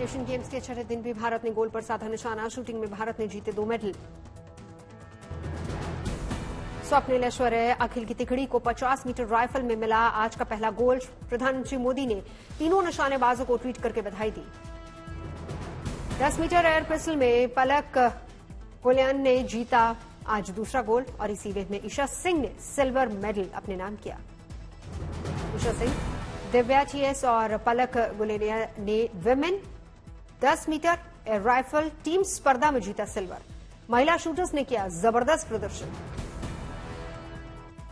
Asian games के छठे दिन भी भारत ने गोल्ड पर साधा निशाना। शूटिंग में भारत ने जीते 2 मेडल। स्वप्निल ऐश्वर्य अखिल की तिकड़ी को 50 मीटर राइफल में मिला आज का पहला गोल्ड। प्रधानमंत्री मोदी ने तीनों निशानेबाजों को ट्वीट करके बधाई दी। 10 मीटर एयर पिस्टल में पलक पुलियन ने जीता आज दूसरा गोल्ड और इसी इवेंट में ईशा सिंह ने सिल्वर मेडल अपने नाम किया। ईशा सिंह, दिव्या टीएस और पलक गुलेरिया ने women 10 metre air rifle team स्पर्धा में जीता सिल्वर। महिला शूटर्स ने किया जबरदस्त प्रदर्शन।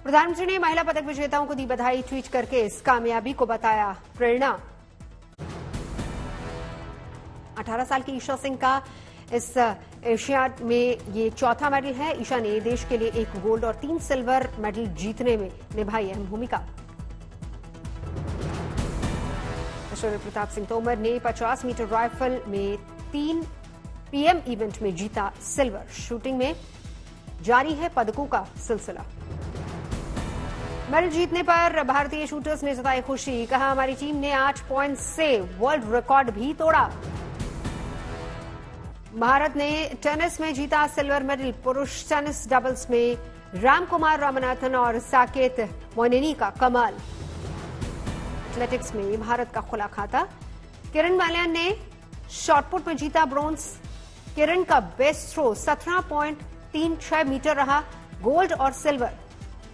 प्रधानमंत्री ने महिला पदक विजेताओं को दी बधाई। ट्वीट करके इस कामयाबी को बताया प्रेरणा। 18 साल की ईशा सिंह का इस एशियाड में ये चौथा मेडल है। ईशा ने देश के लिए 1 गोल्ड और 3 सिल्वर मेडल जीतने में निभाई अहम भूमिका। ऐश्वर्य प्रताप सिंह तोमर ने 50 मीटर राइफल में 3 पीएम इवेंट में जीता सिल्वर। शूटिंग में जारी है पदकों का सिलसिला। मेडल जीतने पर भारतीय शूटर्स ने जताई खुशी। कहा, हमारी टीम ने 8 पॉइंट्स से वर्ल्ड रिकॉर्ड भी तोड़ा। भारत ने टेनिस में जीता सिल्वर मेडल। पुरुष टेनिस डबल्स में रामकुमार रामनाथन और साकेत मोइनेनी का कमाल। एथलेटिक्स में भारत का खुला खाता। किरण बालियान ने शॉटपुट में जीता ब्रॉन्ज। किरण का बेस्ट थ्रो 17.36 मीटर रहा। गोल्ड और सिल्वर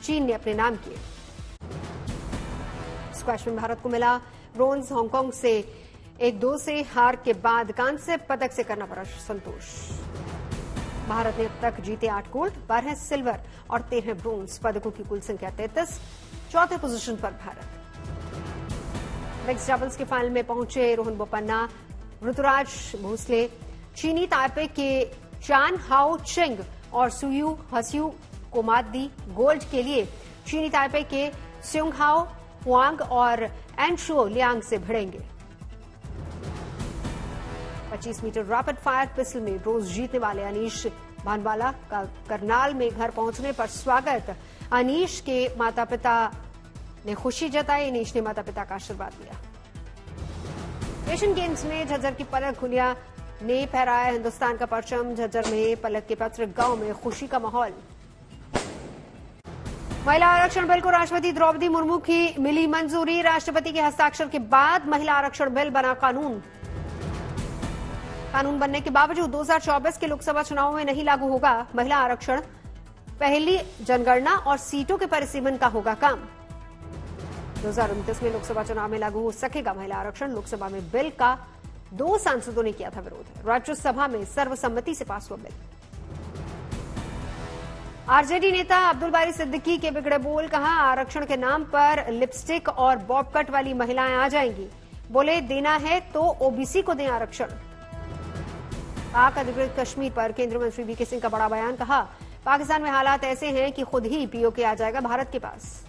चीन ने अपने नाम किए। स्क्वैश में भारत को मिला ब्रॉन्ज। हांगकांग से 1-2 से हार के बाद कांस्य पदक से करना पड़ा संतोष। भारत ने अब तक जीते 8 गोल्ड, 12 सिल्वर और 13 ब्रॉन्ज। पदकों की कुल संख्या 33। चौथे पोजीशन पर भारत। मिक्स डबल्स के फाइनल में पहुंचे रोहन बोपन्ना, ऋतुराज भोसले चीनी ताइपे के चान हाओ चिंग और सुयू हस्यू को मात दी। गोल्ड के लिए चीनी ताइपे के स्युंग हाओ हुआंग और एनशुओ लियांग से भिड़ेंगे। 25 मीटर रैपिड फायर पिस्टल में ब्रोंज जीतने वाले अनीश भानवाला का करनाल में घर पहुंचने पर स्वागत। अनीश के माता पिता ने खुशी जताई। अनीश ने माता पिता का आशीर्वाद लिया। एशियन गेम्स में झज्जर की पलक गुलिया ने फहराया हिंदुस्तान का परचम। झज्जर में पलक के पैतृक गांव में खुशी का माहौल। महिला आरक्षण बिल को राष्ट्रपति द्रौपदी मुर्मू की मिली मंजूरी। राष्ट्रपति के हस्ताक्षर के बाद महिला आरक्षण बिल बना कानून। कानून बनने के बावजूद 2024 के लोकसभा चुनाव में नहीं लागू होगा महिला आरक्षण। पहली जनगणना और सीटों के परिसीमन का होगा काम। 2029 में लोकसभा चुनाव में लागू हो सकेगा महिला आरक्षण। लोकसभा में बिल का 2 सांसदों ने किया था विरोध। राज्यसभा में सर्वसम्मति से पास हुआ बिल। आरजेडी नेता अब्दुल बारी सिद्दीकी के बिगड़े बोल। कहा, आरक्षण के नाम पर लिपस्टिक और बॉब कट वाली महिलाएं आ जाएंगी। बोले, देना है तो ओबीसी को दें आरक्षण। पाक अधिकृत कश्मीर पर केंद्रीय मंत्री वीके सिंह का बड़ा बयान। कहा, पाकिस्तान में हालात ऐसे हैं कि खुद ही पीओके आ जाएगा भारत के पास।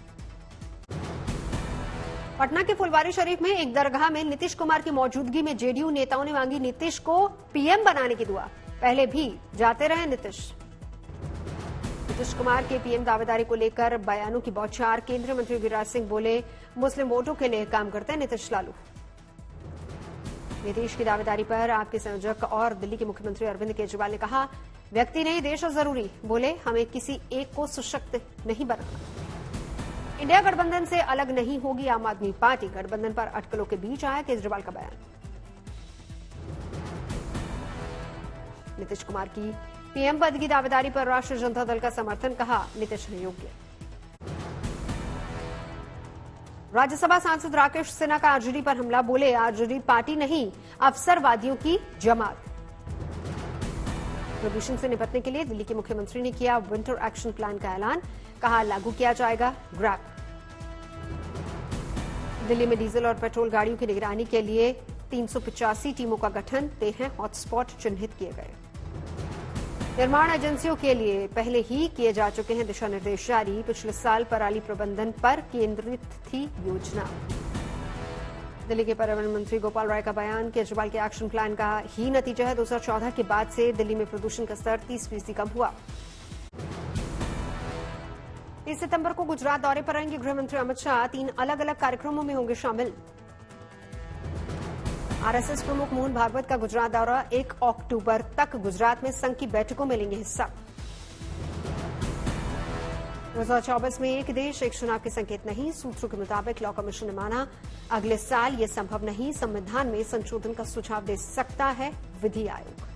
पटना के फुलवारी शरीफ में एक दरगाह में नीतीश कुमार की मौजूदगी में जेडीयू नेताओं ने मांगी नीतीश को पीएम बनाने की दुआ। पहले भी जाते रहे नीतीश कुमार के पीएम दावेदारी को लेकर बयानों की बौछार। केंद्रीय मंत्री गिरिराज सिंह बोले, मुस्लिम वोटों के लिए काम करते हैं नीतीश लालू। नीतीश की दावेदारी पर आपके संयोजक और दिल्ली के मुख्यमंत्री अरविंद केजरीवाल ने कहा, व्यक्ति नहीं देश है जरूरी। बोले, हमें किसी एक को सशक्त नहीं बनाना। इंडिया गठबंधन से अलग नहीं होगी आम आदमी पार्टी। गठबंधन पर अटकलों के बीच आया केजरीवाल का बयान। नीतीश कुमार की पीएम पद की दावेदारी पर राष्ट्रीय जनता दल का समर्थन। कहा, नीतीश है योग्य। राज्यसभा सांसद राकेश सिन्हा का आरजेडी पर हमला। बोले, आरजेडी पार्टी नहीं अवसरवादियों की जमात। प्रदूषण से निपटने के लिए दिल्ली के मुख्यमंत्री ने किया विंटर एक्शन प्लान का ऐलान। कहा, लागू किया जाएगा ग्रैब। दिल्ली में डीजल और पेट्रोल गाड़ियों की निगरानी के लिए 385 टीमों का गठन। 13 हॉटस्पॉट चिन्हित किए गए। निर्माण एजेंसियों के लिए पहले ही किए जा चुके हैं दिशा निर्देश जारी। पिछले साल पराली प्रबंधन पर केंद्रित थी योजना। दिल्ली के पर्यावरण मंत्री गोपाल राय का बयान। केजरीवाल के एक्शन प्लान का ही नतीजा है। 2014 के बाद से दिल्ली में प्रदूषण का स्तर 30% कम हुआ। 30 सितंबर को गुजरात दौरे पर आएंगे गृह मंत्री अमित शाह। 3 अलग अलग कार्यक्रमों में होंगे शामिल। आरएसएस प्रमुख मोहन भागवत का गुजरात दौरा, 1 अक्टूबर तक गुजरात में संघ की बैठकों में लेंगे हिस्सा। 2024 में एक देश एक चुनाव के संकेत नहीं, सूत्रों के मुताबिक लॉ कमीशन ने माना अगले साल ये संभव नहीं, संविधान में संशोधन का सुझाव दे सकता है विधि आयोग।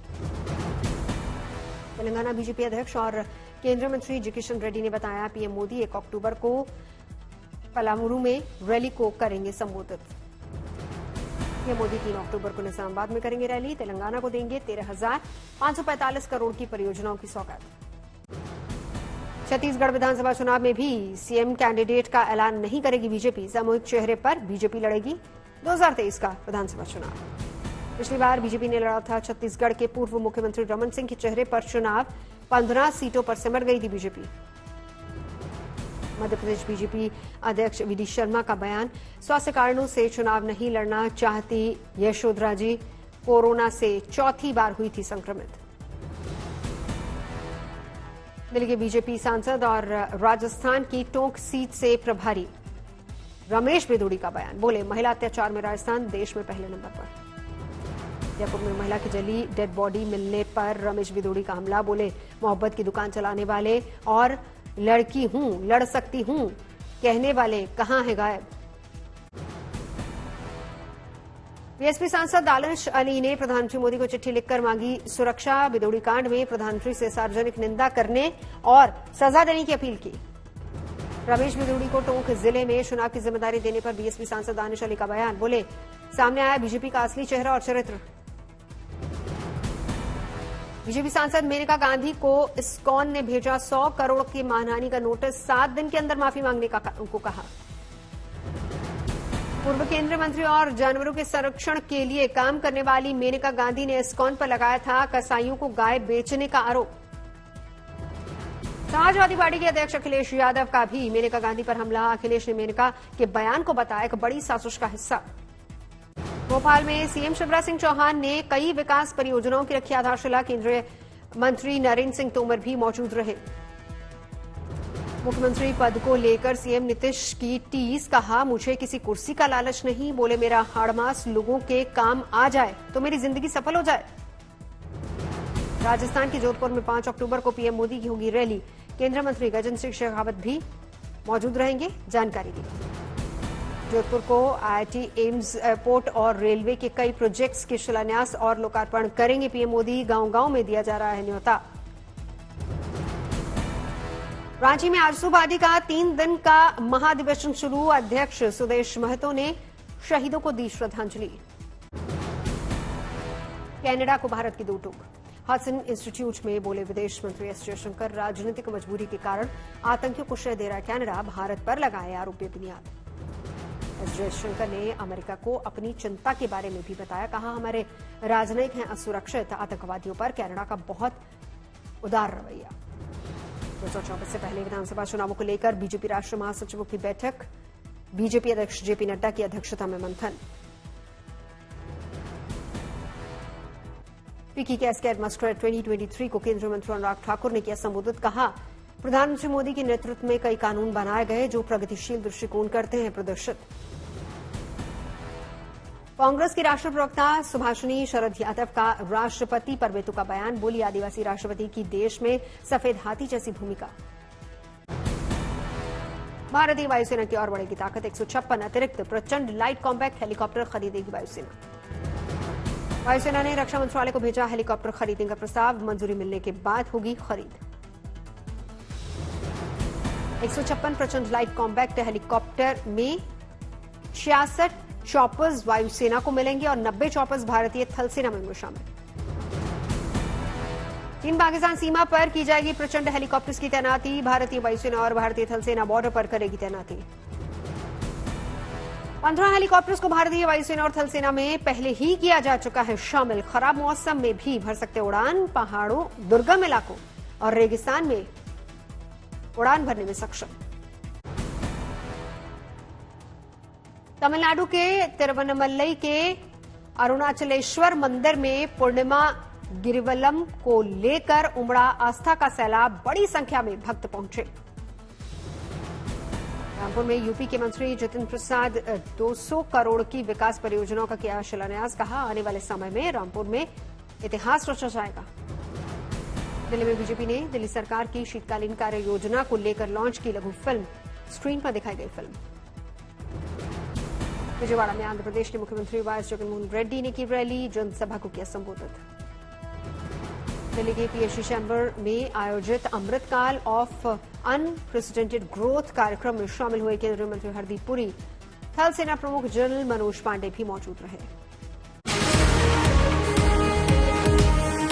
तेलंगाना बीजेपी अध्यक्ष और केंद्रीय मंत्री जी किशन रेड्डी ने बताया पीएम मोदी 1 अक्टूबर को पलामूरू में रैली को करेंगे संबोधित। पीएम मोदी 3 अक्टूबर को निजामाबाद में करेंगे रैली, तेलंगाना को देंगे 13,545 करोड़ की परियोजनाओं की सौगात। छत्तीसगढ़ विधानसभा चुनाव में भी सीएम कैंडिडेट का ऐलान नहीं करेगी बीजेपी, सामूहिक चेहरे पर बीजेपी लड़ेगी 2023 का विधानसभा चुनाव। पिछली बार बीजेपी ने लड़ा था छत्तीसगढ़ के पूर्व मुख्यमंत्री रमन सिंह के चेहरे पर चुनाव, 15 सीटों पर सिमट गई थी बीजेपी। मध्य प्रदेश बीजेपी अध्यक्ष वीडी शर्मा का बयान, स्वास्थ्य कारणों से चुनाव नहीं लड़ना चाहती यशोधरा जी, कोरोना से चौथी बार हुई थी संक्रमित। दिल्ली के बीजेपी सांसद और राजस्थान की टोंक सीट से प्रभारी रमेश बिदूड़ी का बयान, बोले महिला अत्याचार में राजस्थान देश में पहले नंबर पर। जयपुर में महिला की जली डेड बॉडी मिलने पर रमेश बिदूड़ी का हमला, बोले मोहब्बत की दुकान चलाने वाले और लड़की हूं, लड़ सकती हूं कहने वाले कहां है गायब। बीएसपी सांसद दानिश अली ने प्रधानमंत्री मोदी को चिट्ठी लिखकर मांगी सुरक्षा, बिदूड़ी कांड में प्रधानमंत्री से सार्वजनिक निंदा करने और सजा देने की अपील की। रमेश बिदूड़ी को टोंक जिले में चुनाव की जिम्मेदारी देने पर बीएसपी सांसद दानिश अली का बयान, बोले सामने आया बीजेपी का असली चेहरा और चरित्र। बीजेपी सांसद मेनका गांधी को इस्कॉन ने भेजा 100 करोड़ की मानहानि का नोटिस, 7 दिन के अंदर माफी मांगने का उनको कहा। पूर्व केंद्रीय मंत्री और जानवरों के संरक्षण के लिए काम करने वाली मेनका गांधी ने इस्कॉन पर लगाया था कसाईयों को गाय बेचने का आरोप। समाजवादी पार्टी के अध्यक्ष अखिलेश यादव का भी मेनका गांधी पर हमला, अखिलेश ने मेनका के बयान को बताया एक बड़ी साजिश का हिस्सा। भोपाल में सीएम शिवराज सिंह चौहान ने कई विकास परियोजनाओं की रखी आधारशिला, केंद्रीय मंत्री नरेंद्र सिंह तोमर भी मौजूद रहे। मुख्यमंत्री पद को लेकर सीएम नीतीश की टीस, कहा मुझे किसी कुर्सी का लालच नहीं, बोले मेरा हाड़मास लोगों के काम आ जाए तो मेरी जिंदगी सफल हो जाए। राजस्थान के जोधपुर में 5 अक्टूबर को पीएम मोदी की होगी रैली, केंद्रीय मंत्री गजेंद्र सिंह शेखावत भी मौजूद रहेंगे, जानकारी दी। जोधपुर को आईआईटी, एम्स, एयरपोर्ट और रेलवे के कई प्रोजेक्ट्स के शिलान्यास और लोकार्पण करेंगे पीएम मोदी, गांव-गांव में दिया जा रहा है न्योता। रांची में आजसूबादी का 3 दिन का महाधिवेशन शुरू, अध्यक्ष सुदेश महतो ने शहीदों को दी श्रद्धांजलि। कनाडा को भारत की 2 टूक, हडसन इंस्टीट्यूट में बोले विदेश मंत्री एस जयशंकर, राजनीतिक मजबूरी के कारण आतंकियों को श्रेय दे रहा कनाडा, भारत पर लगाए आरोप बेबुनियाद। एस जयशंकर ने अमेरिका को अपनी चिंता के बारे में भी बताया, कहा हमारे राजनयिक हैं असुरक्षित, आतंकवादियों पर कनाडा का बहुत उदार रवैया। 2024 से पहले विधानसभा चुनावों को लेकर बीजेपी राष्ट्रीय महासचिवों की बैठक, बीजेपी अध्यक्ष जेपी नड्डा की अध्यक्षता में मंथन। पीकी कैस्केड मस्करेड 2023 को केंद्रीय मंत्री अनुराग ठाकुर ने किया संबोधित, कहा प्रधानमंत्री मोदी के नेतृत्व में कई कानून बनाए गए जो प्रगतिशील दृष्टिकोण करते हैं प्रदर्शित। कांग्रेस की राष्ट्रीय प्रवक्ता सुभाषिनी शरद यादव का राष्ट्रपति पर वेतु का बयान, बोली आदिवासी राष्ट्रपति की देश में सफेद हाथी जैसी भूमिका। भारतीय वायुसेना की और बढ़ेगी ताकत, 156 अतिरिक्त प्रचंड लाइट कॉम्पैक्ट हेलीकॉप्टर खरीदेगी वायुसेना। वायुसेना ने रक्षा मंत्रालय को भेजा हेलीकॉप्टर खरीदने का प्रस्ताव, मंजूरी मिलने के बाद होगी खरीद। 156 प्रचंड लाइट कॉम्पैक्ट हेलीकॉप्टर में 66 चॉपर्स वायुसेना को मिलेंगे और 90 चॉपर्स भारतीय थल सेना में होंगे शामिल। चीन पाकिस्तान सीमा पर की जाएगी प्रचंड हेलीकॉप्टर्स की तैनाती, भारतीय वायुसेना और भारतीय थल सेना बॉर्डर पर करेगी तैनाती। 15 हेलीकॉप्टर्स को भारतीय वायुसेना और थल सेना में पहले ही किया जा चुका है शामिल, खराब मौसम में भी भर सकते उड़ान, पहाड़ों, दुर्गम इलाकों और रेगिस्तान में उड़ान भरने में सक्षम। तमिलनाडु के तिरुवन्नमलई के अरुणाचलेश्वर मंदिर में पूर्णिमा गिरिवलम को लेकर उमड़ा आस्था का सैलाब, बड़ी संख्या में भक्त पहुंचे। रामपुर में यूपी के मंत्री जितिन प्रसाद 200 करोड़ की विकास परियोजनाओं का किया शिलान्यास। कहा, आने वाले समय में रामपुर में इतिहास रचा जाएगा। दिल्ली में बीजेपी ने दिल्ली सरकार की शीतकालीन कार्य योजना को लेकर लॉन्च की लघु फिल्म। स्क्रीन पर दिखाई गई फिल्म। विजयवाड़ा में आंध्र प्रदेश के मुख्यमंत्री वाईएस जगनमोहन रेड्डी ने की रैली, जनसभा को किया संबोधित। दिल्ली के पीएचडी चैम्बर में आयोजित अमृतकाल ऑफ अनप्रेसिडेंटेड ग्रोथ कार्यक्रम में शामिल हुए केंद्रीय मंत्री हरदीप पुरी। थल सेना प्रमुख जनरल मनोज पांडे भी मौजूद रहे।